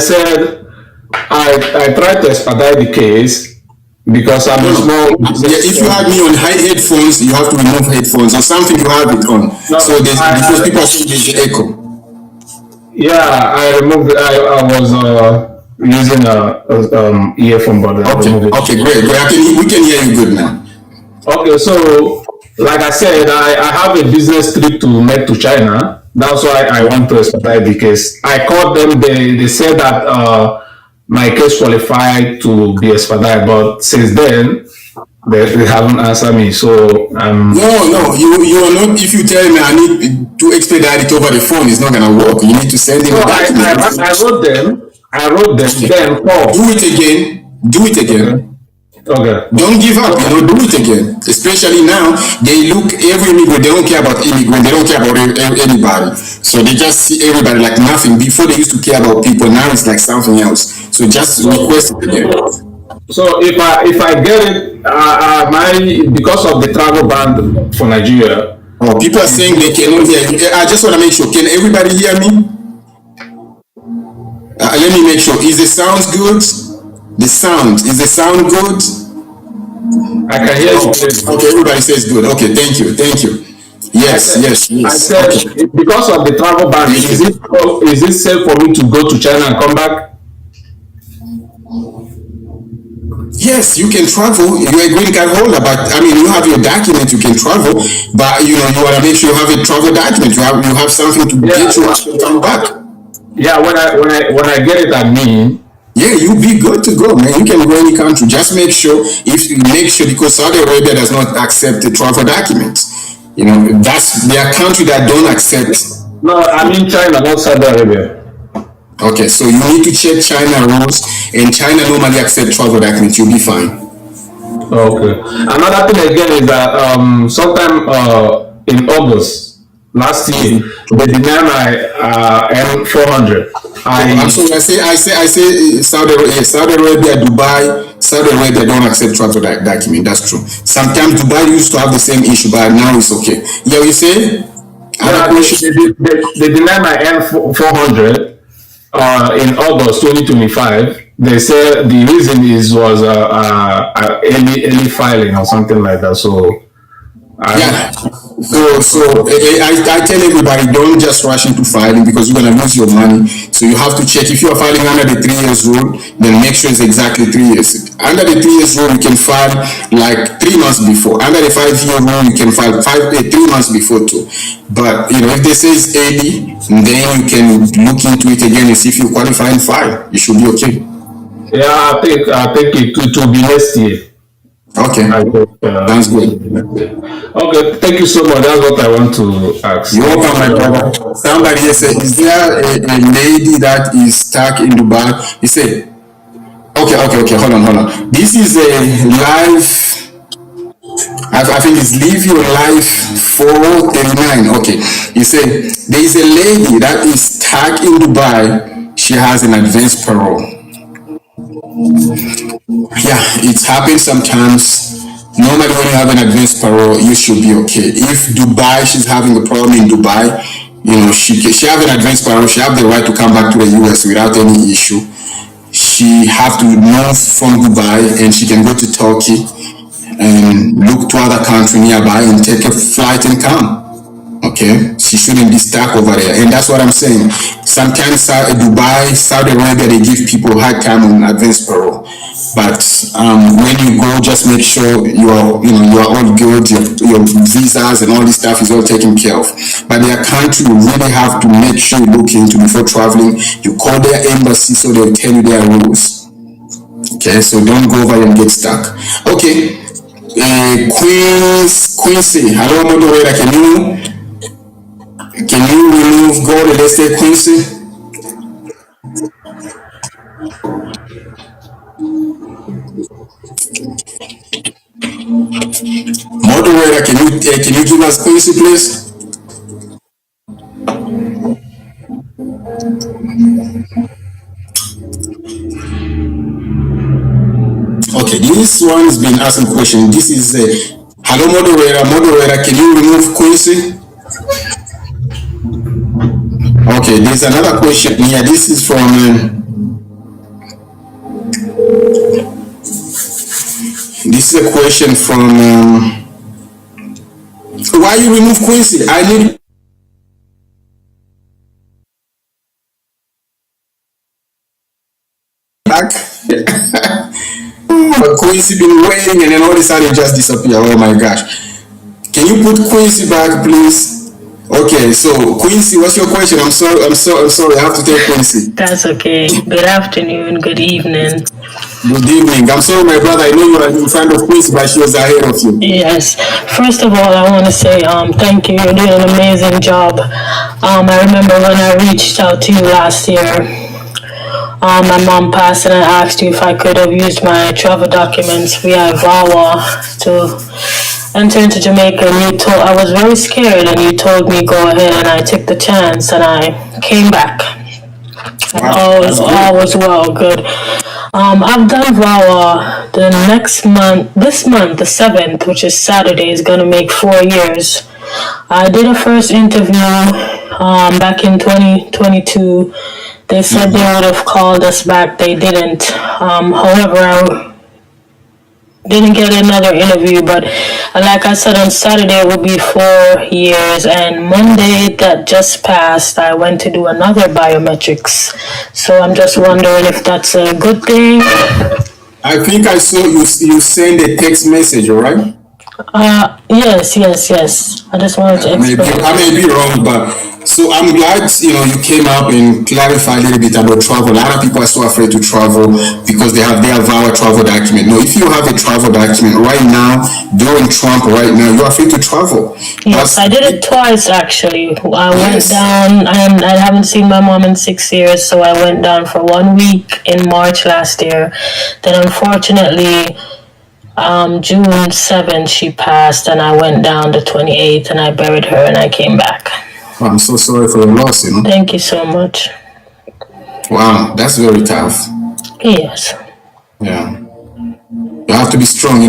said I tried to expedite the case because I'm No, a no. small Yeah, business. if you had me on high headphones, you have to remove headphones or something. You have it on. No, So there's because people are saying there's echo. yeah, I removed. I was using a earphone, but I Okay, removed it. okay, great, great. We can hear you good now. Okay, so like I said, I have a business trip to make to China. That's why I want to expedite the case. I called them. They said that my case qualified to be expedited, but since then they haven't answered me. So No, no, you are not. If you tell me I need to expedite it over the phone, it's not gonna work. You need to send them so a I document. wrote them. I wrote them. Okay. Then Do call. it again. Do it Okay. again. Okay. Don't give up. So Do it again. Especially now, they look every immigrant. They don't care about immigrant. They don't care about anybody. So they just see everybody like nothing. Before they used to care about people. Now it's like something else. So just so request it again. So if I get it, my because of the travel ban for Nigeria. Oh, people are saying they cannot hear you. I just want to make sure. Can everybody hear me? Let me make sure. Is the sound good? The sound. Is the sound good? I can hear Oh, you clearly. okay. Everybody says good. Okay. Thank you. Thank you. I Yes. said, Yes. I Yes. said Okay. because of the travel ban, Thank you. is it safe for me to go to China and come back? Yes, you can travel. You're a green card holder, but I mean, you have your document. You can travel, but you want to make sure you have a travel document. You have something to Yeah, get you out and come back. yeah. When I get it, I mean, Yeah, you'll be good to go, man. You can go any country. Just make sure because Saudi Arabia does not accept the travel documents. That's their country that don't accept. no, I mean China, not Saudi Arabia. Okay, so you need to check China rules, and China normally accept travel documents. You'll be fine. Okay. Another thing again is that sometime in August last year they denied my M400. I'm I sorry. I say Saudi Arabia, Dubai. Saudi Arabia don't accept travel document. That's true. Sometimes Dubai used to have the same issue, but now it's okay. Yeah, you say. Yeah, Other question. they denied my M400 in August 2025. They said the reason was early filing or something like that. So Yeah. I I tell everybody don't just rush into filing because you're gonna lose your money. So you have to check if you're filing under the 3 years rule, then make sure it's exactly 3 years. Under the 3 years rule, you can file like 3 months before. Under the 5 year rule, you can file 3 months before too. But if they say it's early, then you can look into it again and see if you qualify and file. You should be okay. yeah, I think it will be next year. Okay. I think, Sounds good. okay, thank you so much. That's what I want to ask. You're welcome, my brother. Somebody here said, is there a lady that is stuck in Dubai? He said, okay, hold on. This is a live, I think it's Live Your Life 439. Okay. He said, there is a lady that is stuck in Dubai. She has an advanced parole. Yeah, it's happened sometimes. Normally, when you have an advanced parole, you should be okay. If Dubai, she's having a problem in Dubai, she have an advanced parole. She have the right to come back to the US without any issue. She have to move from Dubai and she can go to Turkey and look to other country nearby and take a flight and come. Okay, she shouldn't be stuck over there, and that's what I'm saying. Sometimes Dubai, Saudi Arabia, they give people hard time on advanced parole, but when you go, just make sure you are all good. Your visas and all this stuff is all taken care of. But their country, you really have to make sure you look into before traveling. You call their embassy so they'll tell you their rules. Okay, so don't go over and get stuck. Okay, Quincy, hello, moderator. Can you remove God and let's say Quincy? Moderator, can you give us Quincy, please? Okay, this one has been asking question. This is hello, moderator. Moderator, can you remove Quincy? Okay, there's another question here. This is from is a question from why you remove Quincy? I need back. But Quincy been waiting and then all of a sudden it just disappear. Oh my gosh. Can you put Quincy back, please? Okay, so Quincy, what's your question? I'm sorry. I have to take Quincy. That's okay. Good afternoon, good evening. Good evening. I'm sorry, my brother. I know you are in front of Quincy, but she was ahead of you. Yes. First of all, I want to say thank you. You're doing an amazing job. I remember when I reached out to you last year. My mom passed and I asked you if I could have used my travel documents via VAWA to enter into Jamaica. And you told I was very scared, and you told me go ahead, and I took the chance and I came back. And all was well, good. I've done VAWA the next month. This month, the 7th, which is Saturday, is gonna make 4 years. I did a first interview back in 2022. They said they would have called us back. They didn't. However, I didn't get another interview. But like I said, on Saturday it will be 4 years. And Monday that just passed, I went to do another biometrics. So I'm just wondering if that's a good thing. I think I saw you send a text message, all right? Yes. I just wanted to explain. I may be wrong, but so I'm glad you came up and clarified a little bit about travel. A lot of people are so afraid to travel because they have our travel document. No, if you have a travel document right now during Trump, right now you're free to travel. Yes, I did it twice actually. I went down, and I haven't seen my mom in 6 years, so I went down for 1 week in March last year. Then unfortunately, June 7th she passed, and I went down the 28th, and I buried her, and I came back. I'm so sorry for your loss, Thank you so much. Wow, that's very tough. Yes. Yeah. You have to be strong.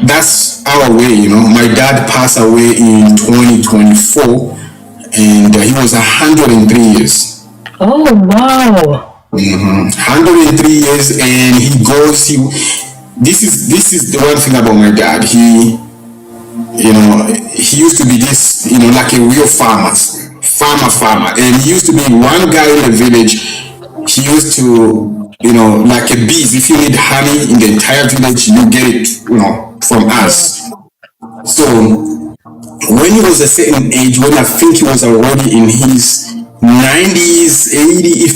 That's our way, My dad passed away in 2024, and he was 103 years. Oh, wow. 103 years, and this is the one thing about my dad. He used to be this, like a real farmer, and he used to be one guy in the village. He used to, like a bees. If you need honey in the entire village, you get it, from us. So when he was a certain age, when I think he was already in his 90s, 80,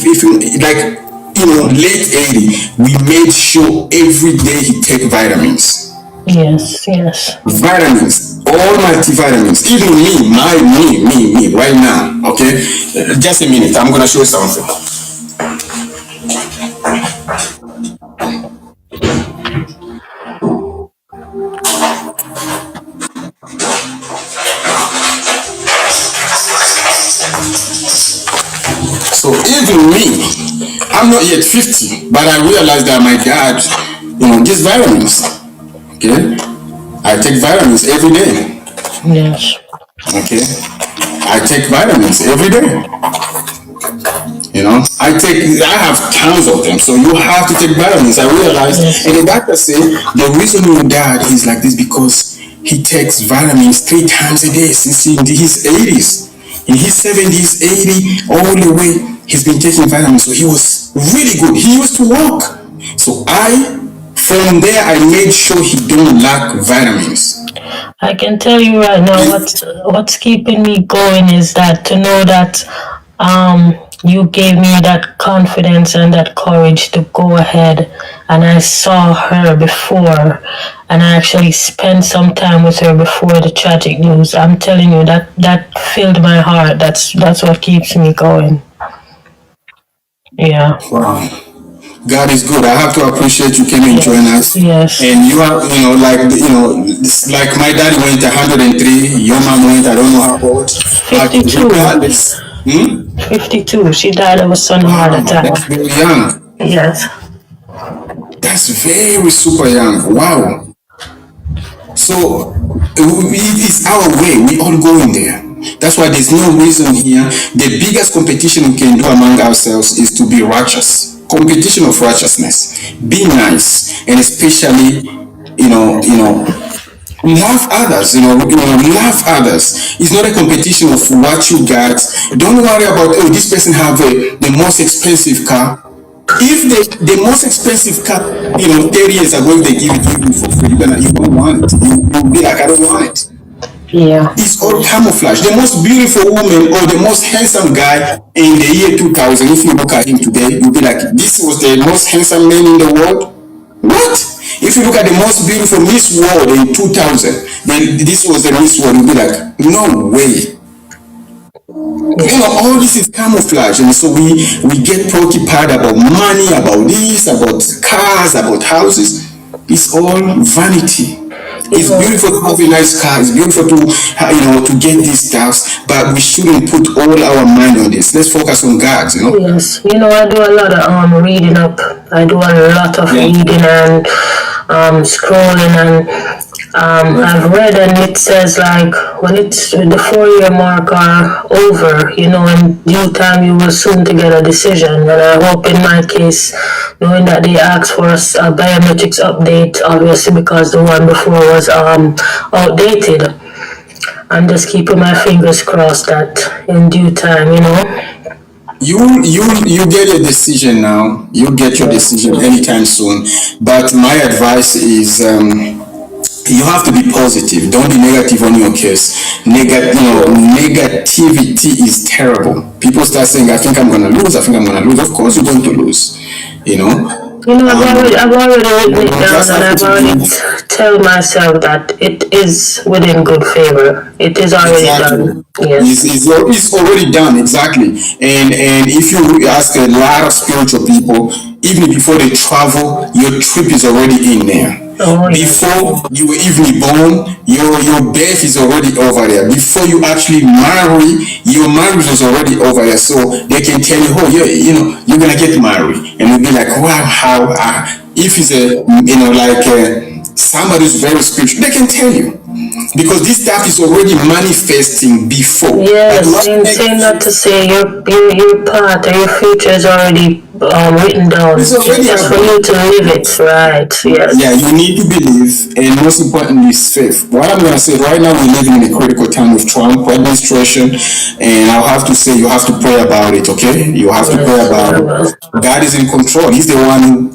late 80, we made sure every day he take vitamins. Yes. Vitamins, all multivitamins, even me, right now, okay? Just a minute, I'm gonna show you something. So even me, I'm not yet 50, but I realized that my dad, gets vitamins. Okay, I take vitamins every day. Yes. Okay, I take vitamins every day. I have tons of them, so you have to take vitamins. I realized, and the doctor said the reason your dad is like this because he takes vitamins 3 times a day since in his 80s. In his 70s, 80, all the way, he's been taking vitamins. So he was really good. He used to walk. So from there, I made sure he don't lack vitamins. I can tell you right now what's keeping me going is that to know that you gave me that confidence and that courage to go ahead, and I saw her before, and I actually spent some time with her before the tragic news. I'm telling you that filled my heart. That's what keeps me going. Yeah. Wow. God is good. I have to appreciate you came and join us. Yes. And you are, like my daddy went 103. Your mom went, I don't know how old. 52. 52. She died of a sudden heart attack. That's very young. Yes. That's very super young. Wow. So it's our way. We all go in there. That's why there's no reason here. The biggest competition we can do among ourselves is to be righteous. Competition of righteousness. Be nice. and especially, love others. Love others. It's not a competition of what you got. Don't worry about, oh, this person have the most expensive car. If the most expensive car, 30 years ago, if they give it to you for free, you don't want it. You'll be like, I don't want it. Yeah. It's all camouflage. The most beautiful woman or the most handsome guy in the year 2000, if you look at him today, you'll be like, this was the most handsome man in the world? What? If you look at the most beautiful Miss World in 2000, then this was the Miss World, you'll be like, no way. All this is camouflage, and so we get preoccupied about money, about this, about cars, about houses. It's all vanity. It's beautiful to have a nice car. It's beautiful to get these stuff, but we shouldn't put all our mind on this. Let's focus on God. Yes, I do a lot of reading up. I do a lot of reading and scrolling, and I've read, and it says like when it's the 4-year mark are over, in due time you will soon to get a decision. And I hope in my case, knowing that they asked for a biometrics update, obviously because the one before was outdated. I'm just keeping my fingers crossed that in due time, You get your decision now. You get your decision anytime soon. But my advice is you have to be positive. Don't be negative on your case. Negativity is terrible. People start saying, I think I'm going to lose. I think I'm going to lose. Of course you're going to lose. I've already written it down, and I've already tell myself that it is within good favor. It is already done. Yes. It's already done, exactly. And if you ask a lot of spiritual people, even before they travel, your trip is already in there. Oh, yes. Before you were even born, your birth is already over there. Before you actually marry, your marriage is already over there. So they can tell you, oh, you're gonna get married, and you'll be like, wow, how? If it's somebody who's very spiritual, they can tell you. Because this stuff is already manifesting before. Yes, saying not to say your part or your future is already written down. It's just for you to live it, right? Yes. Yeah, you need to believe, and most importantly is faith. What I'm gonna say right now, we're living in a critical time with Trump administration, and I'll have to say you have to pray about it. Okay, you have to pray about it. God is in control. He's the one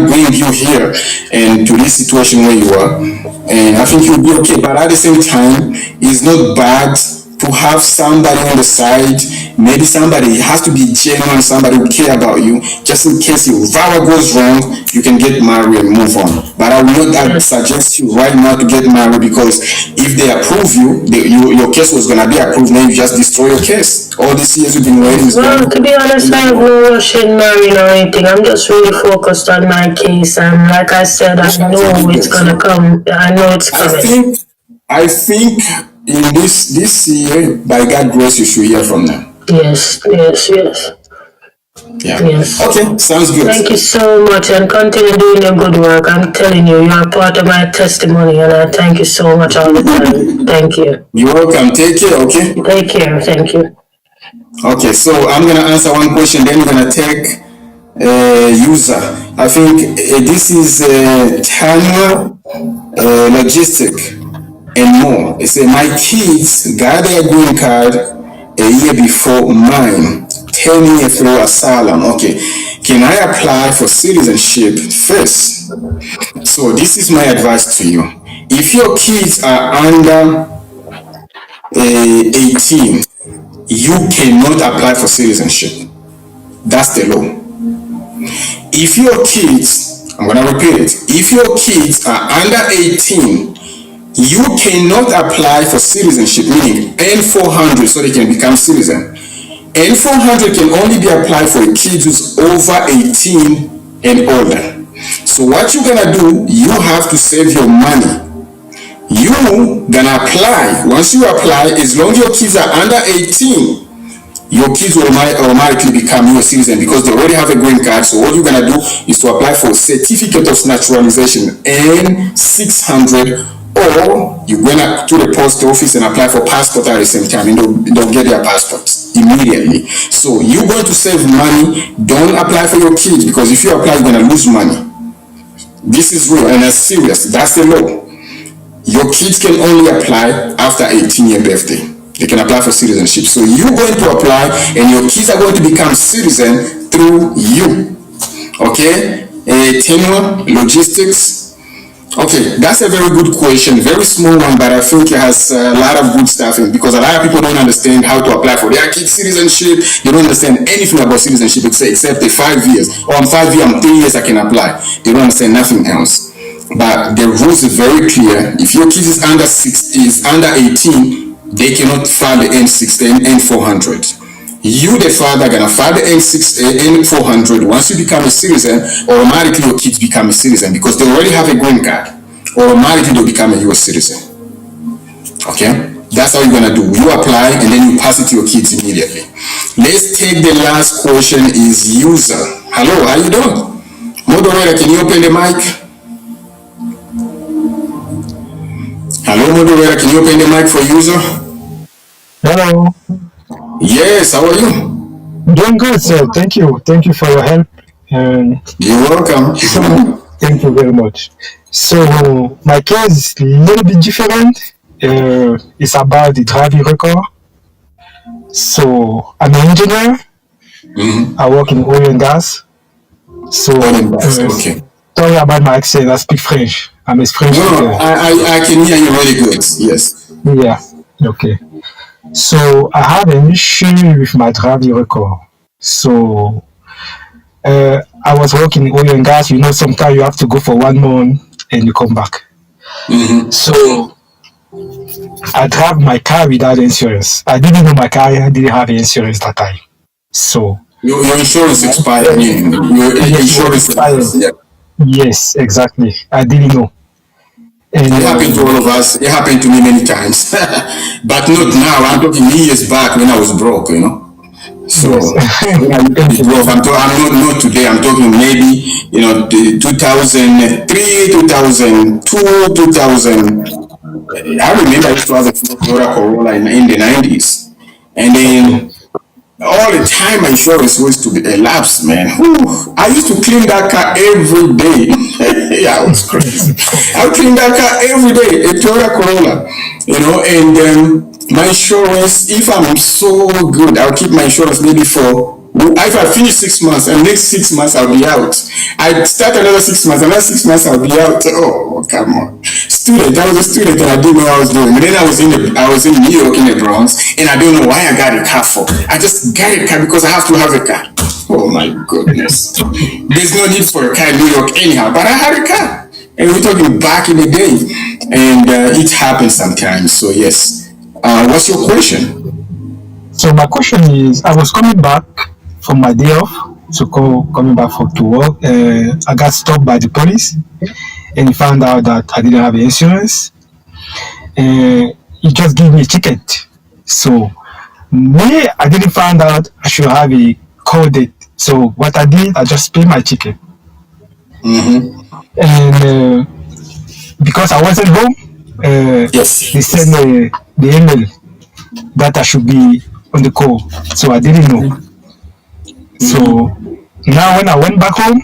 bringing you here and to this situation where you are. And I think you'll be okay. But at the same time, it's not bad to have somebody on the side. Maybe somebody has to be genuine, somebody who care about you, just in case your vow goes wrong, you can get married and move on. But I will not suggest you right now to get married, because if they approve your case was going to be approved, then you just destroy your case. All these years you've been waiting. Well, to be honest, I have no rush in marrying or anything. I'm just really focused on my case, and like I said, I know it's going to come. I know it's coming. I think in this year, by God's grace, you should hear from them. Yes. Yeah. Yes. Okay, sounds good. Thank you so much, and continue doing your good work. I'm telling you, you are part of my testimony, and I thank you so much all the time. Thank you. You're welcome. Take care, okay? Take care. Thank you. Okay, so I'm going to answer one question, then we're going to take user. I think this is Tanya Logistic and more. They say, my kids got their green card a year before mine, 10 years through asylum. Okay, can I apply for citizenship first? So this is my advice to you. If your kids are under 18, you cannot apply for citizenship. That's the law. If your kids, I'm going to repeat it, if your kids are under 18, you cannot apply for citizenship, meaning N400, so they can become citizen. N400 can only be applied for a kid who's over 18 and older. So what you're going to do, you have to save your money. You gonna apply. Once you apply, as long as your kids are under 18, your kids will automatically become your citizen, because they already have a green card. So all you're gonna do is to apply for certificate of naturalization N600, or you're gonna to the post office and apply for passport at the same time, and they'll get their passports immediately. So you're going to save money. Don't apply for your kids, because if you apply, you're gonna lose money. This is real and that's serious. That's the law. Your kids can only apply after 18-year birthday. They can apply for citizenship. So you're going to apply and your kids are going to become citizen through you. Okay? Tenure, logistics. Okay, that's a very good question. Very small one, but I think it has a lot of good stuff in, because a lot of people don't understand how to apply for their kids' citizenship. They don't understand anything about citizenship except the 5 years. Oh, I'm 5 years, I'm 3 years, I can apply. They don't understand nothing else. But the rules is very clear. If your kid is under 18, they cannot file the N6, N400. You, the father, gonna file the N400. Once you become a citizen, automatically your kids become a citizen because they already have a green card. Automatically they'll become a US citizen. Okay? That's how you're gonna do. You apply and then you pass it to your kids immediately. Let's take the last question is user. Hello, how you doing? Moderator, can you open the mic? Hello, moderator, can you open the mic for user? Hello. Yes, how are you? Doing good, sir. Thank you. Thank you for your help. And You're welcome. thank you very much. So my case is a little bit different. It's about the driving record. So I'm an engineer. I work in oil and gas. So Okay. sorry about my accent. I speak French. I'm a French No, speaker. I can hear you really good. Yes. Yeah. Okay. So I have an issue with my driving record. So I was working in oil and gas. You know, sometimes you have to go for 1 month and you come back. So I drive my car without insurance. I didn't know my car didn't have insurance that time. So Your insurance expired. Your insurance expired. Yeah. yes, exactly. I didn't know. And It happened to all of us. It happened to me many times. But not now. I'm talking years back when I was broke, you know. So when I used to be broke, I'm not today. I'm talking maybe, you know, 2003, 2002, 2000. I remember I used to have a Toyota Corolla in the 90s. And then all the time my insurance was to be elapsed, man. Whew. I used to clean that car every day. Yeah, it was crazy. I would clean that car every day, a Toyota Corolla, you know, and my insurance, if I'm so good, I'll keep my insurance maybe for, if I finish 6 months and next 6 months I'll be out. I start another 6 months, another 6 months I'll be out. Oh, come on. Student, I was a student and I didn't know what I was doing. And then I was in New York in the Bronx and I don't know why I got a car for. I just got a car because I have to have a car. Oh my goodness. There's no need for a car in New York anyhow, but I had a car. And we're talking back in the day. And it happens sometimes. So yes. What's your question? so my question is, I was coming back from my day off, coming back to work. I got stopped by the police, and he found out that I didn't have insurance. He just gave me a ticket. So me, I didn't find out I should have a call date. So what I did, I just paid my ticket. And because I wasn't home, Yes. they sent the email that I should be on the call. So I didn't know. So now when I went back home,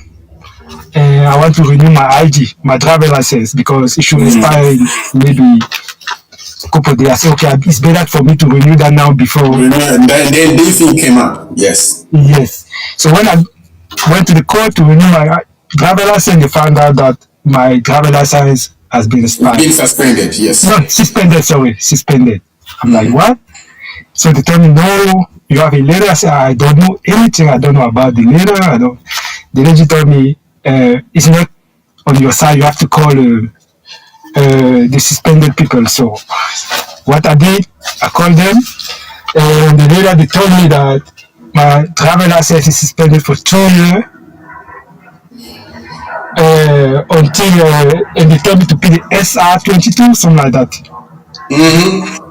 I want to renew my ID, my driver license, because it should expire in maybe a couple of days. I said, okay, it's better for me to renew that now before. And then this thing came up. Yes. Yes. So when I went to the court to renew my driver license, they found out that my driver license has been expired. Being suspended. Yes. No, suspended. I'm like, what? So they told me, no, you have a letter. I said, I don't know anything. I don't know about the letter. The lady told me, it's not on your side. You have to call the suspended people. So what I did, I called them. And the later they told me that my driver license is suspended for 2 years. And they told me to pay the SR22, something like that.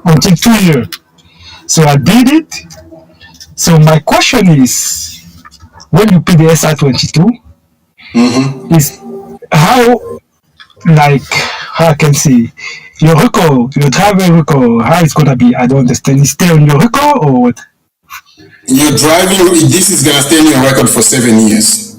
Until 2 years. So I did it. So my question is, when you pay the SR22, is how I can say, your record, your driver record, how it's gonna be? I don't understand. It's stay on your record or what? You're driving, this is gonna stay in your record for 7 years.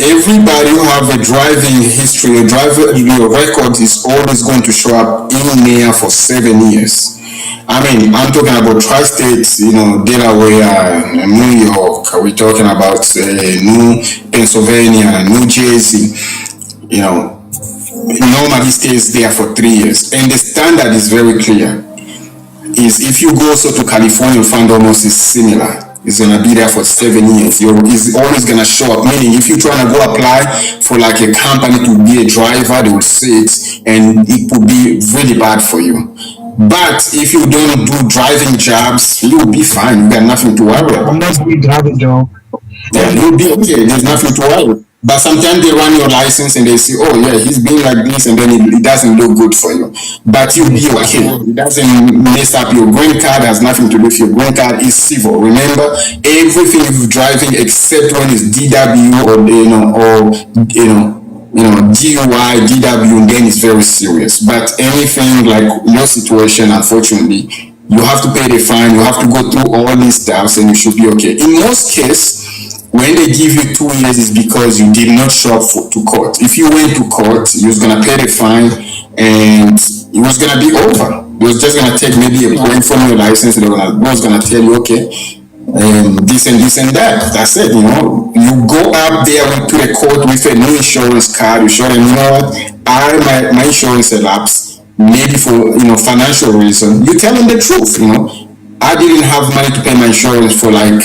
everybody who have a driving history, a driver, your record is always going to show up in there for 7 years. I mean, I'm talking about tri-states, Delaware, New York. We're talking about New Pennsylvania, New Jersey. Normally stays there for 3 years, and the standard is very clear. Is if you go also to California, you find almost is similar. It's gonna be there for 7 years. It's always gonna show up. Meaning, if you're trying to go apply for like a company to be a driver, they will see it, and it will be really bad for you. But if you don't do driving jobs, you'll be fine. You got nothing to worry about. I'm not doing driving job. Yeah, you'll be okay. There's nothing to worry. But sometimes they run your license and they say, oh yeah, he's being like this, and then it doesn't look good for you. But you'll be okay. It doesn't mess up your green card. Has nothing to do with your green card. Is civil. Remember, everything is driving except when it's DW or DUI, DW, and then it's very serious. But anything like your situation, unfortunately, you have to pay the fine. You have to go through all these steps, and you should be okay. In most cases, when they give you 2 years, is because you did not show up to court. If you went to court, you was gonna pay the fine, and it was gonna be over. It was just gonna take maybe a point from your license, and was gonna tell you, okay, this and that. That's it. You go up there to the court with a new insurance card. You show them, my insurance elapsed, maybe for financial reason. You tell them the truth. I didn't have money to pay my insurance for like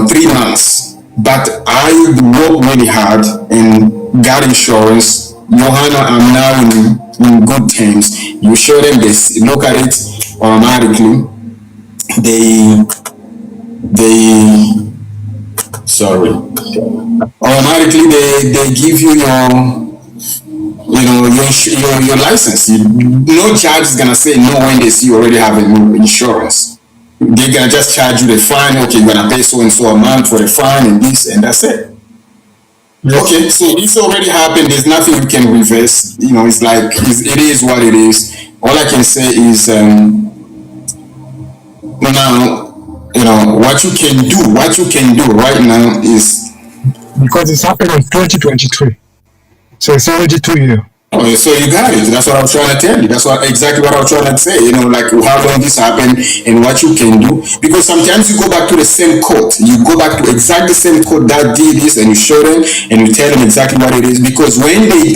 3 months. But I worked really hard and got insurance. Johanna, I'm now in good terms. You show them this, look at it automatically. Automatically they give you your license. No judge is gonna say no when they see you already have insurance. They're gonna just charge you the fine. Okay, you're gonna pay so and so amount for the fine and this, and that's it. Yes. Okay, so this already happened. There's nothing you can reverse. It's like it is what it is. All I can say is now, what you can do right now is, because it's happened in 2023, so it's already 2 years. Oh, so you got it. That's what I was trying to tell you. That's exactly what I was trying to say. Like how long this happened and what you can do. Because sometimes you go back to the same court. You go back to exactly the same court that did this, and you show them and you tell them exactly what it is. Because when the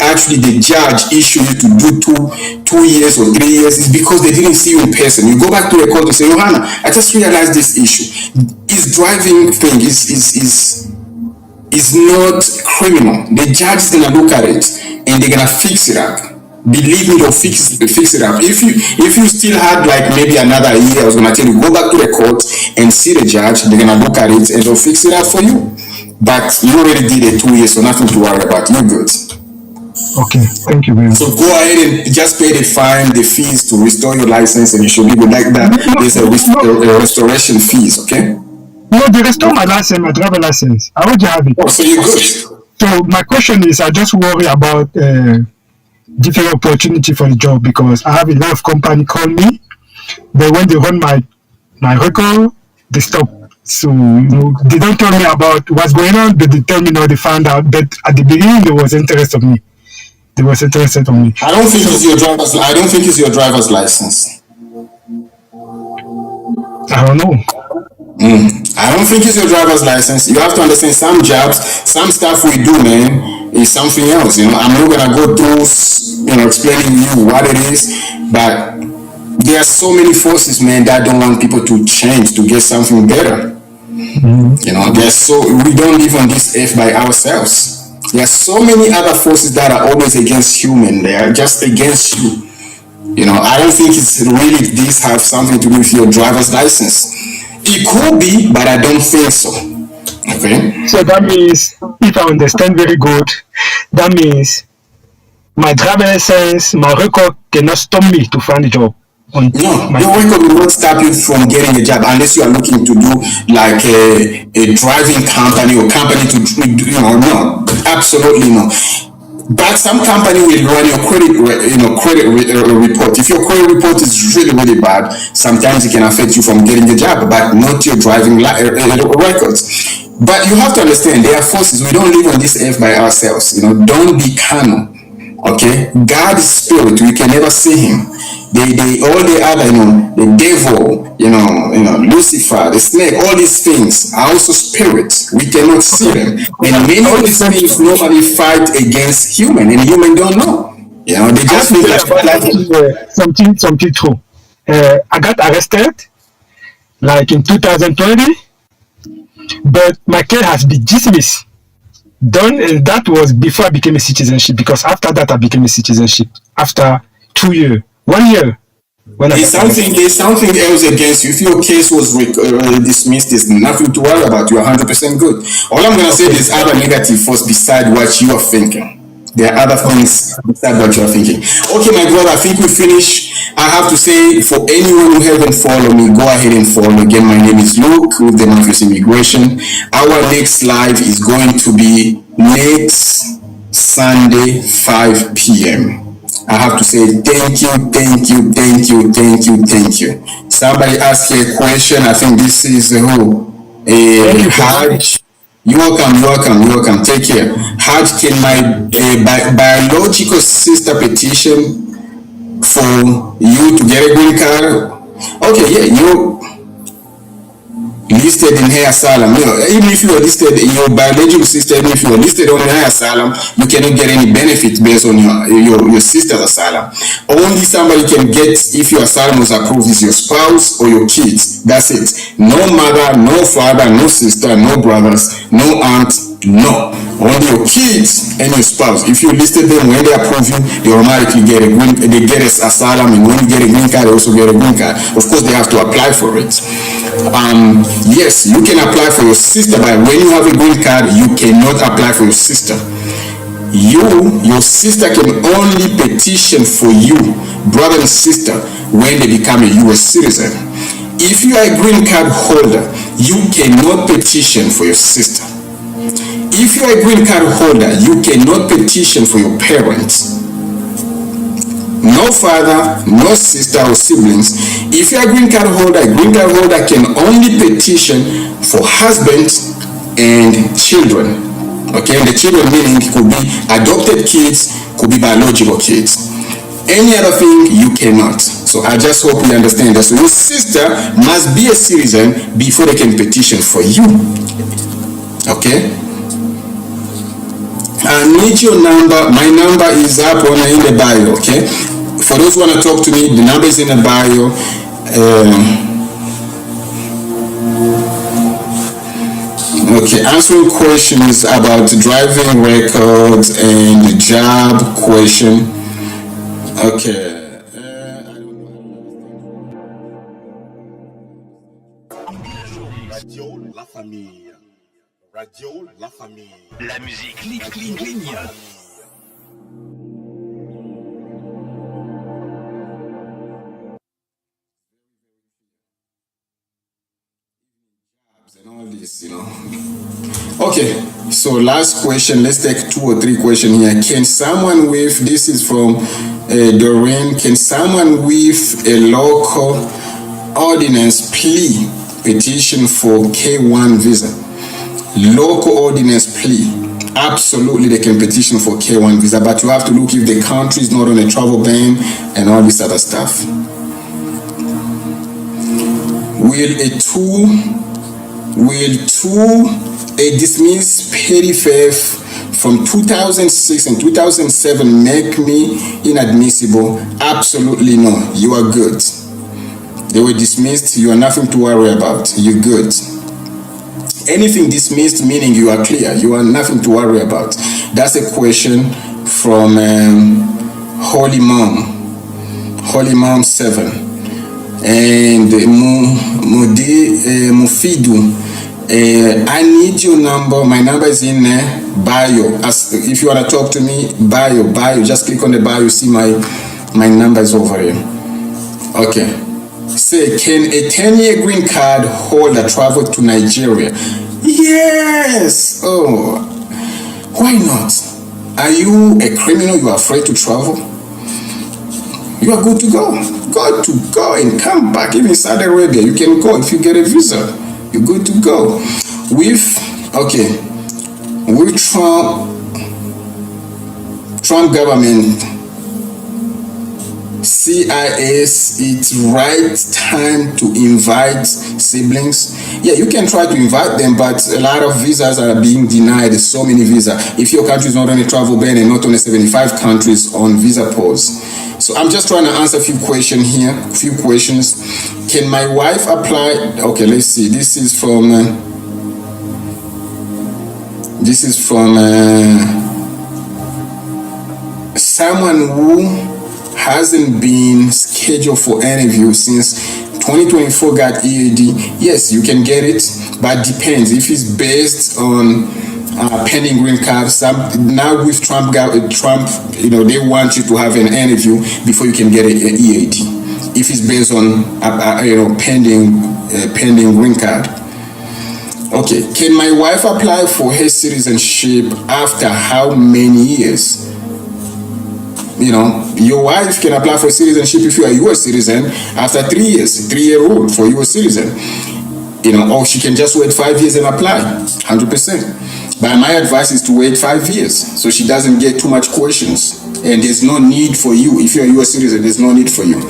judge issue you to do 2 years or 3 years, it's because they didn't see you in person. You go back to the court and say, Johanna, I just realized this issue. His driving thing is not criminal. The judge is gonna look at it and they're gonna fix it up. Believe me, they'll fix it up. If you still had like maybe another year, I was gonna tell you, go back to the court and see the judge. They're gonna look at it and they'll fix it up for you. But you already did it 2 years, so nothing to worry about. You're good. Okay, thank you very much. So go ahead and just pay the fine, the fees to restore your license, and you should be good like that. There's a restoration fees, okay? No, they restore my license, my driver license. I already have it. Oh, so you're good. So my question is, I just worry about different opportunity for the job, because I have a lot of company call me, but when they run my record, they stop. So they don't tell me about what's going on, but they tell me now they found out. But at the beginning, they was interested in me. I don't think it's your driver's license. I don't know. I don't think it's your driver's license. You have to understand, some jobs, some stuff we do, man, is something else. I'm not gonna go through, explaining to you what it is, but there are so many forces, man, that don't want people to change to get something better. We don't live on this earth by ourselves. There are so many other forces that are always against human. They are just against you. I don't think it's really this have something to do with your driver's license. It could be, but I don't think so. Okay. So that means, if I understand very good, that means my driver's license, my record cannot stop me to find a job. No, your record will not stop you from getting a job unless you are looking to do like a driving company or company to no, absolutely no. But some company will run your credit report. If your credit report is really, really bad, sometimes it can affect you from getting a job, but not your driving records. But you have to understand, there are forces. We don't live on this earth by ourselves. Don't be carnal. Okay, God is spirit. We can never see Him. They all the other, the devil, Lucifer, the snake, all these things are also spirits. We cannot see them, and many of these things normally fight against human, and human don't know. They just feel like something true. I got arrested like in 2020, but my case has been dismissed. That was before I became a citizenship, because after that I became a citizenship after 2 years, 1 year. There's something else against you. If your case was dismissed, there's nothing to worry about. You're 100% good. All I'm gonna say is other negative force beside what you are thinking. There are other things beside what you are thinking. Okay, my brother, I think we finished. I have to say, for anyone who haven't followed me, go ahead and follow. Again, my name is Luke with the Memphis Immigration. Our next live is going to be next Sunday, 5 p.m. I have to say thank you. Somebody asked a question. I think this is who? Haj. You're welcome. Take care. Haj, can my biological sister petition for you to get a green card? Okay, yeah, you listed in her asylum. Even if you are listed in your biological sister, even if you are listed on her asylum, you cannot get any benefit based on your sister's asylum. Only somebody can get, if your asylum was approved, is your spouse or your kids. That's it. No mother, no father, no sister, no brothers, no aunt, no. Only your kids and your spouse. If you listed them, when they approve you, they automatically get asylum, and when you get a green card, they also get a green card. Of course, they have to apply for it. Yes, you can apply for your sister, but when you have a green card, you cannot apply for your sister. Your sister can only petition for you, brother and sister, when they become a U.S. citizen. If you are a green card holder, you cannot petition for your sister. If you are a green card holder, you cannot petition for your parents. No father, no sister or siblings. If you are a green card holder can only petition for husband and children. Okay, and the children meaning could be adopted kids, could be biological kids. Any other thing you cannot. So I just hope you understand that. So your sister must be a citizen before they can petition for you. Okay? I need your number. My number is up in the bio, okay? For those who want to talk to me, the number is in the bio. Okay, answering questions about driving records and the job question. Okay. Radio La Famille. La musique cligne. And all this, Okay, so last question. Let's take 2 or 3 questions here. Can someone with, this is from Doreen, can someone with a local ordinance plea petition for K1 visa? Local ordinance plea, absolutely they can petition for K1 visa, but you have to look if the country is not on a travel ban and all this other stuff. Will a dismissed petty theft from 2006 and 2007 make me inadmissible? Absolutely no. You are good. They were dismissed. You are nothing to worry about. You're good. Anything dismissed meaning you are clear. You are nothing to worry about. That's a question from Holy Mom 7 and Mufidu. I need your number. My number is in bio. If you want to talk to me, bio. Just click on the bio. You see my number is over here. Okay. Say, can a 10-year green card holder travel to Nigeria? Yes. Oh, why not? Are you a criminal? You are afraid to travel? You are good to go. Good to go and come back. Even Saudi Arabia, you can go if you get a visa. You're good to go. Okay, will Trump government CIS it's right time to invite siblings? Yeah, you can try to invite them, but a lot of visas are being denied. There's so many visas. If your country is not on a travel ban and not only 75 countries on visa pause. So I'm just trying to answer a few questions here. Can my wife apply? Okay, let's see. This is from someone who hasn't been scheduled for interview since 2024 got EAD. Yes, you can get it, but depends if it's based on pending green card. Now with Trump, they want you to have an interview before you can get an EAD. If it's based on pending green card. Okay, can my wife apply for her citizenship after how many years? Your wife can apply for citizenship if you are a U.S. citizen after 3 years, 3-year rule for U.S. citizen. Or she can just wait 5 years and apply, 100%. But my advice is to wait 5 years so she doesn't get too much questions. And there's no need for you. If you're a U.S. citizen, there's no need for you.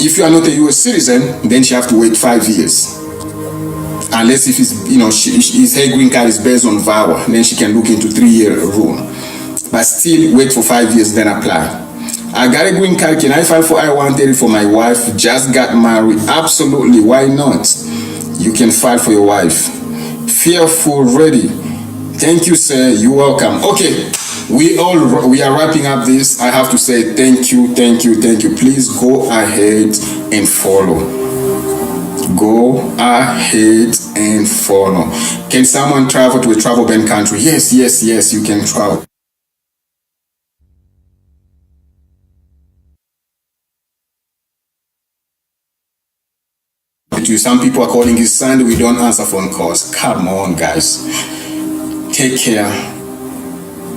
If you are not a U.S. citizen, then she have to wait 5 years. Unless if it's, her green card is based on VAWA, then she can look into 3-year rule. But still wait for 5 years, then apply. I got a green card. Can I file for I-130 for my wife? Just got married. Absolutely. Why not? You can file for your wife. Fearful ready. Thank you, sir. You're welcome. Okay. We are wrapping up this. I have to say thank you. Please go ahead and follow. Go ahead and follow. Can someone travel to a travel ban country? Yes, you can travel. Some people are calling it Sunday. We don't answer phone calls. Come on, guys. Take care.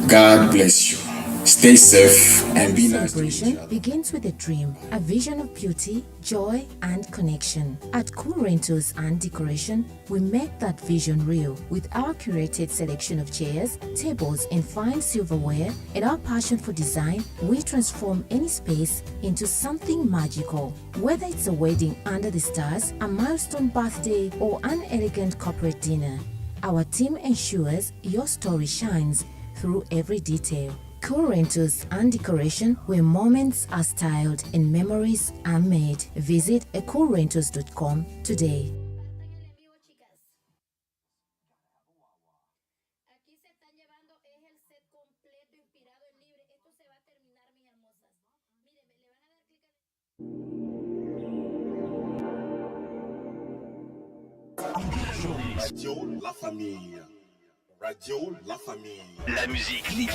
God bless you. Stay safe and be nice to each Celebration other. begins with a dream, a vision of beauty, joy, and connection. At Cool Rentals and Decoration, we make that vision real with our curated selection of chairs, tables, and fine silverware. And our passion for design, we transform any space into something magical. Whether it's a wedding under the stars, a milestone birthday, or an elegant corporate dinner, our team ensures your story shines through every detail. Cool Rentals and Decoration, where moments are styled and memories are made. Visit coolrentals.com today. Radio La Famille. Radio La Famille. La musique clean,